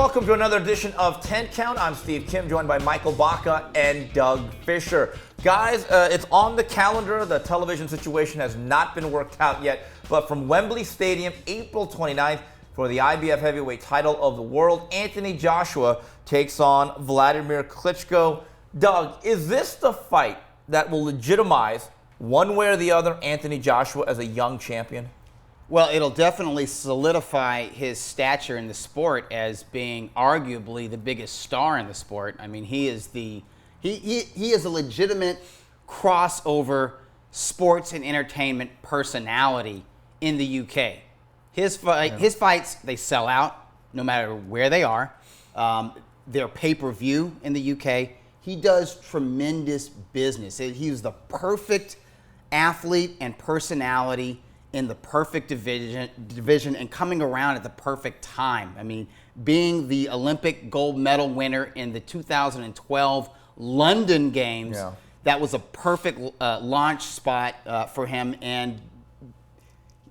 welcome to another edition of 10 Count. I'm Steve Kim, joined by Michael Baca and Doug Fischer. Guys, it's on the calendar. The television situation has not been worked out yet, but from Wembley Stadium, April 29th, for the IBF heavyweight title of the world, Anthony Joshua takes on Wladimir Klitschko. Doug, is this the fight that will legitimize, one way or the other, Anthony Joshua as a young champion? Well, it'll definitely solidify his stature in the sport as being arguably the biggest star in the sport. I mean, he is a legitimate crossover sports and entertainment personality in the UK. His fights, they sell out no matter where they are. They're pay-per-view in the UK. He does tremendous business. He's the perfect athlete and personality in the perfect division and coming around at the perfect time. I mean, being the Olympic gold medal winner in the 2012 London Games, that was a perfect launch spot for him. And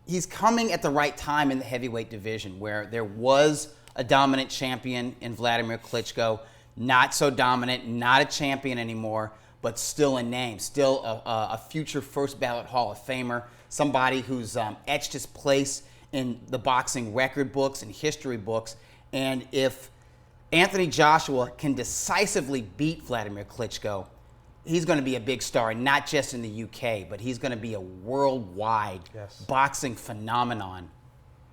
he's coming at the right time in the heavyweight division where there was a dominant champion in Wladimir Klitschko, not so dominant, not a champion anymore, but still a name, still a future first ballot Hall of Famer, somebody who's etched his place in the boxing record books and history books. And if Anthony Joshua can decisively beat Wladimir Klitschko, he's going to be a big star, not just in the UK, but he's going to be a worldwide boxing phenomenon.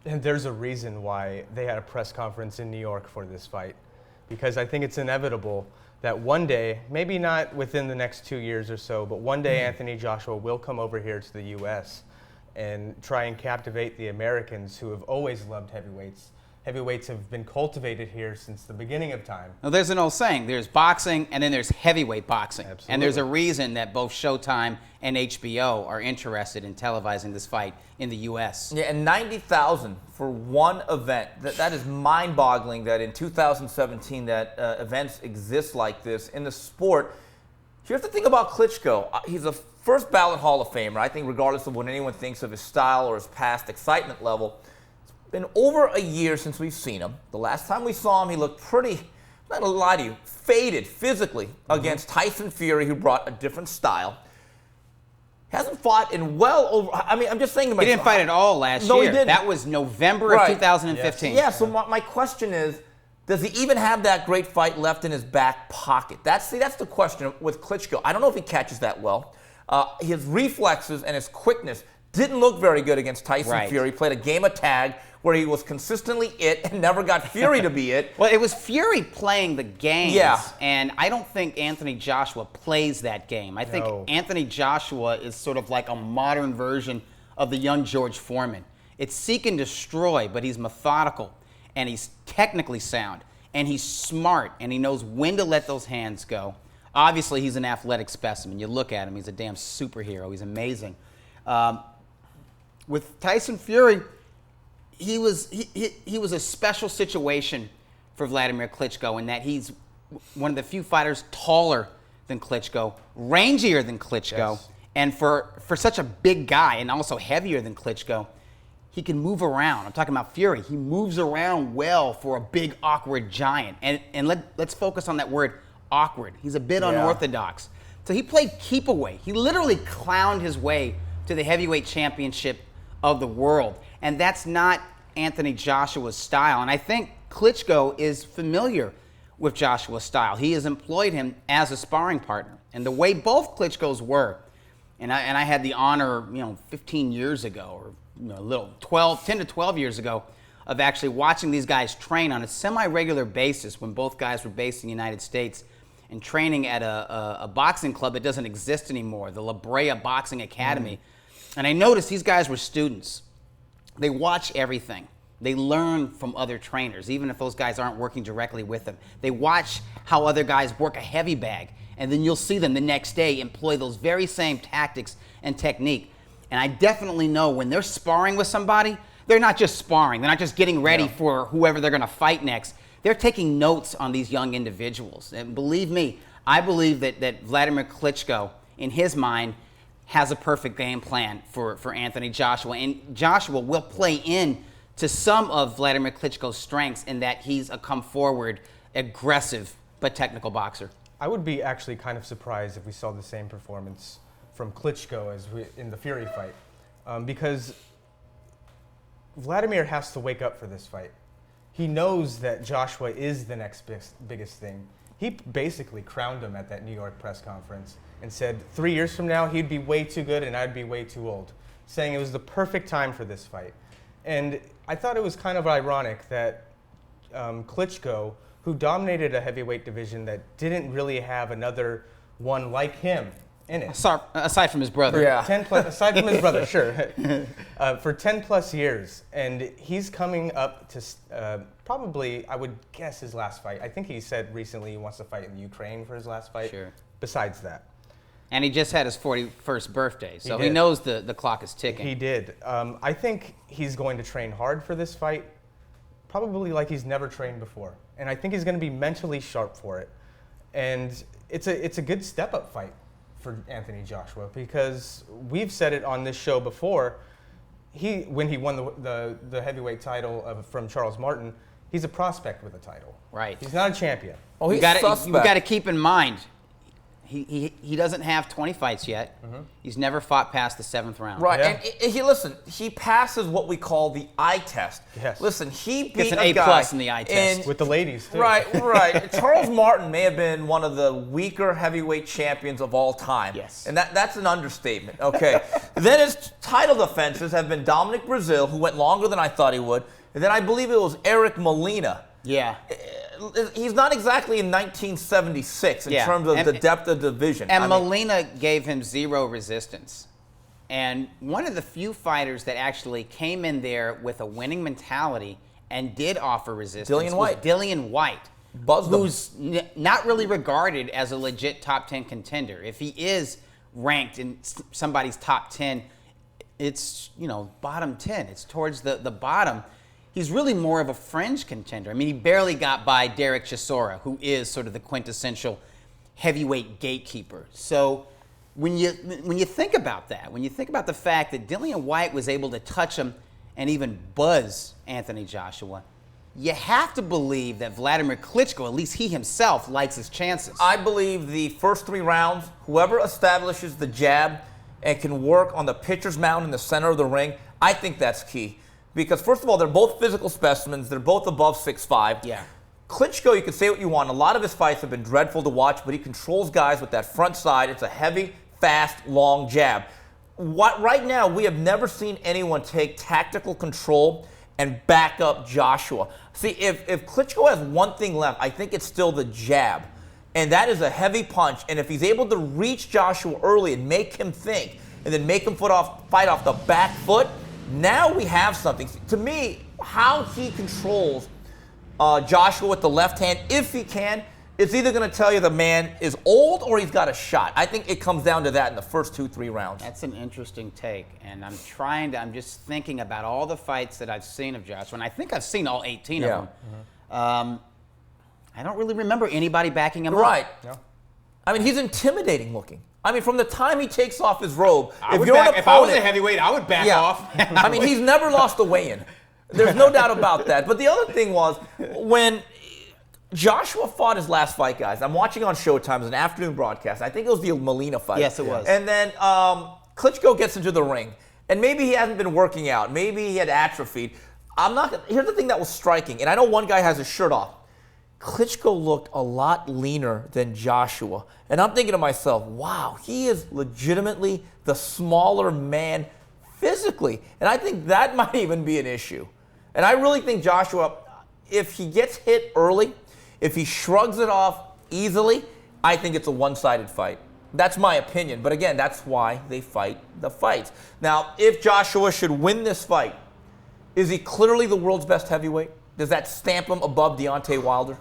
And there's a reason why they had a press conference in New York for this fight, because I think it's inevitable that one day, maybe not within the next 2 years or so, but one day Anthony Joshua will come over here to the U.S. and try and captivate the Americans who have always loved heavyweights. Heavyweights have been cultivated here since the beginning of time. Now, there's an old saying, there's boxing and then there's heavyweight boxing. Absolutely. And there's a reason that both Showtime and HBO are interested in televising this fight in the U.S. Yeah, and 90,000 for one event. That is mind-boggling that in 2017 that events exist like this in the sport. Here's the thing about Klitschko. He's a first ballot Hall of Famer. I think regardless of what anyone thinks of his style or his past excitement level, been over a year since we've seen him. The last time we saw him, he looked pretty, I'm not gonna lie to you, faded physically against Tyson Fury, who brought a different style. Hasn't fought in well over, I mean, I'm just saying to myself. He didn't fight at all last year. No, he didn't. That was November of 2015. Yeah, so my question is, does he even have that great fight left in his back pocket? That's the question with Klitschko. I don't know if he catches that well. His reflexes and his quickness didn't look very good against Tyson Fury. He played a game of tag where he was consistently it and never got Fury to be it. Well, it was Fury playing the game. Yeah. And I don't think Anthony Joshua plays that game. I think Anthony Joshua is sort of like a modern version of the young George Foreman. It's seek and destroy, but he's methodical, and he's technically sound, and he's smart, and he knows when to let those hands go. Obviously, he's an athletic specimen. You look at him, he's a damn superhero. He's amazing. With Tyson Fury, he was a special situation for Wladimir Klitschko in that he's one of the few fighters taller than Klitschko, rangier than Klitschko, and for such a big guy and also heavier than Klitschko, he can move around. I'm talking about Fury. He moves around well for a big, awkward giant. And let's focus on that word, awkward. He's a bit unorthodox. So he played keep away. He literally clowned his way to the heavyweight championship of the world. And that's not Anthony Joshua's style. And I think Klitschko is familiar with Joshua's style. He has employed him as a sparring partner. And the way both Klitschkos were, and I had the honor, 15 years ago, or 10 to 12 years ago, of actually watching these guys train on a semi-regular basis when both guys were based in the United States and training at a boxing club that doesn't exist anymore, the La Brea Boxing Academy. And I noticed these guys were students. They watch everything. They learn from other trainers, even if those guys aren't working directly with them. They watch how other guys work a heavy bag, and then you'll see them the next day employ those very same tactics and technique. And I definitely know when they're sparring with somebody, they're not just sparring. They're not just getting ready for whoever they're going to fight next. They're taking notes on these young individuals. And believe me, I believe that Wladimir Klitschko, in his mind, has a perfect game plan for Anthony Joshua. And Joshua will play in to some of Wladimir Klitschko's strengths in that he's a come-forward, aggressive, but technical boxer. I would be actually kind of surprised if we saw the same performance from Klitschko as in the Fury fight, because Wladimir has to wake up for this fight. He knows that Joshua is the next biggest thing. He basically crowned him at that New York press conference and said 3 years from now he'd be way too good and I'd be way too old, saying it was the perfect time for this fight. And I thought it was kind of ironic that Klitschko, who dominated a heavyweight division that didn't really have another one like him in it. Aside from his brother. Yeah. Aside from his brother, sure. For 10 plus years. And he's coming up to probably, I would guess, his last fight. I think he said recently he wants to fight in Ukraine for his last fight. Sure. Besides that. And he just had his 41st birthday, so he did. knows the clock is ticking. He did. I think he's going to train hard for this fight, probably like he's never trained before. And I think he's going to be mentally sharp for it. And it's a good step-up fight for Anthony Joshua, because we've said it on this show before. When he won the heavyweight title from Charles Martin, he's a prospect with a title. Right. He's not a champion. Oh, he's You suspect. got to keep in mind, he doesn't have 20 fights yet. Mm-hmm. He's never fought past the 7th round. Right, Yeah. and he passes what we call the eye test. Yes. Listen, he beat Gets an a A+ guy in the eye test. With the ladies, too. Right. Charles Martin may have been one of the weaker heavyweight champions of all time. Yes. And that's an understatement. Okay. Then his title defenses have been Dominic Brazil, who went longer than I thought he would, and then I believe it was Eric Molina. Yeah. He's not exactly in 1976 in Yeah. terms of And- the depth of division. And I mean, Molina gave him zero resistance. And one of the few fighters that actually came in there with a winning mentality and did offer resistance Dillian White. was Dillian White, Buzzed him. who's not really regarded as a legit top 10 contender. If he is ranked in somebody's top 10, it's, bottom 10. It's towards the bottom. He's really more of a fringe contender. I mean, he barely got by Derek Chisora, who is sort of the quintessential heavyweight gatekeeper. So when you think about that, when you think about the fact that Dillian White was able to touch him and even buzz Anthony Joshua, you have to believe that Wladimir Klitschko, at least he himself, likes his chances. I believe the first 3 rounds, whoever establishes the jab and can work on the pitcher's mound in the center of the ring, I think that's key. Because, first of all, they're both physical specimens. They're both above 6'5". Yeah. Klitschko, you can say what you want. A lot of his fights have been dreadful to watch, but he controls guys with that front side. It's a heavy, fast, long jab. Right now, we have never seen anyone take tactical control and back up Joshua. See, if Klitschko has one thing left, I think it's still the jab. And that is a heavy punch. And if he's able to reach Joshua early and make him think, and then make him fight off the back foot, now we have something. To me, how he controls Joshua with the left hand, if he can, it's either going to tell you the man is old or he's got a shot. I think it comes down to that in the first 2-3 rounds. That's an interesting take, and I'm just thinking about all the fights that I've seen of Joshua, and I think I've seen all 18 of them. I don't really remember anybody backing him up. Right. No. I mean, he's intimidating looking. I mean, from the time he takes off his robe, If I was a heavyweight, I would back off. I mean, he's never lost a weigh-in. There's no doubt about that. But the other thing was, when Joshua fought his last fight, guys, I'm watching on Showtime, it's an afternoon broadcast. I think it was the Molina fight. Yes, it was. And then Klitschko gets into the ring. And maybe he hasn't been working out. Maybe he had atrophied. Here's the thing that was striking, and I know one guy has his shirt off. Klitschko looked a lot leaner than Joshua. And I'm thinking to myself, wow, he is legitimately the smaller man physically. And I think that might even be an issue. And I really think Joshua, if he gets hit early, if he shrugs it off easily, I think it's a one-sided fight. That's my opinion. But again, that's why they fight the fights. Now, if Joshua should win this fight, is he clearly the world's best heavyweight? Does that stamp him above Deontay Wilder?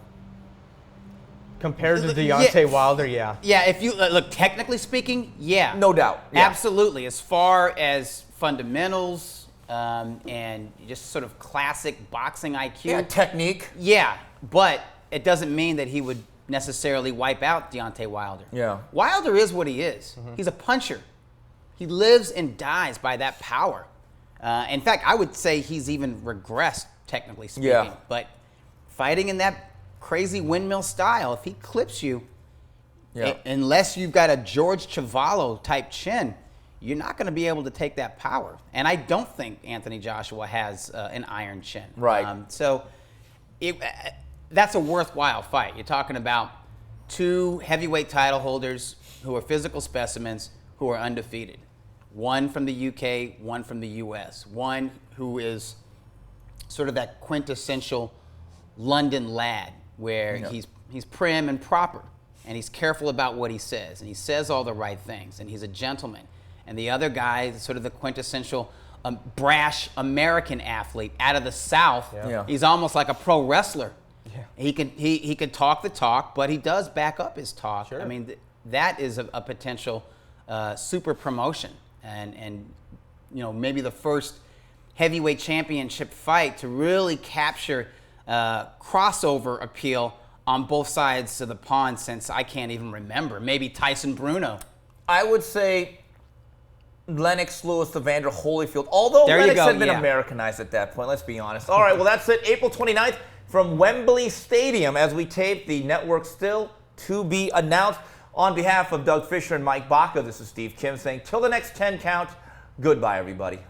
Compared to Deontay Wilder, yeah. Yeah, if you look, technically speaking, yeah. No doubt. Yeah. Absolutely. As far as fundamentals and just sort of classic boxing IQ. Yeah, technique. Yeah, but it doesn't mean that he would necessarily wipe out Deontay Wilder. Yeah. Wilder is what he is. He's a puncher. He lives and dies by that power. In fact, I would say he's even regressed, technically speaking. Yeah. But fighting in that crazy windmill style, if he clips you, unless you've got a George Chuvalo type chin, you're not going to be able to take that power. And I don't think Anthony Joshua has an iron chin. Right. That's a worthwhile fight. You're talking about two heavyweight title holders who are physical specimens who are undefeated. One from the UK, one from the US. One who is sort of that quintessential London lad where he's prim and proper and he's careful about what he says and he says all the right things and he's a gentleman. And the other guy is sort of the quintessential brash American athlete out of the South. Yeah. He's almost like a pro wrestler. Yeah. He could talk the talk, but he does back up his talk. Sure. I mean, that is a potential super promotion, and maybe the first heavyweight championship fight to really capture crossover appeal on both sides of the pond since I can't even remember. Maybe Tyson Bruno. I would say Lennox Lewis, Evander Holyfield, although There you Lennox go, had been yeah. Americanized at that point, let's be honest. All right, well, that's it. April 29th from Wembley Stadium as we tape the network still to be announced. On behalf of Doug Fischer and Mike Baca, this is Steve Kim saying, till the next 10 count, goodbye, everybody.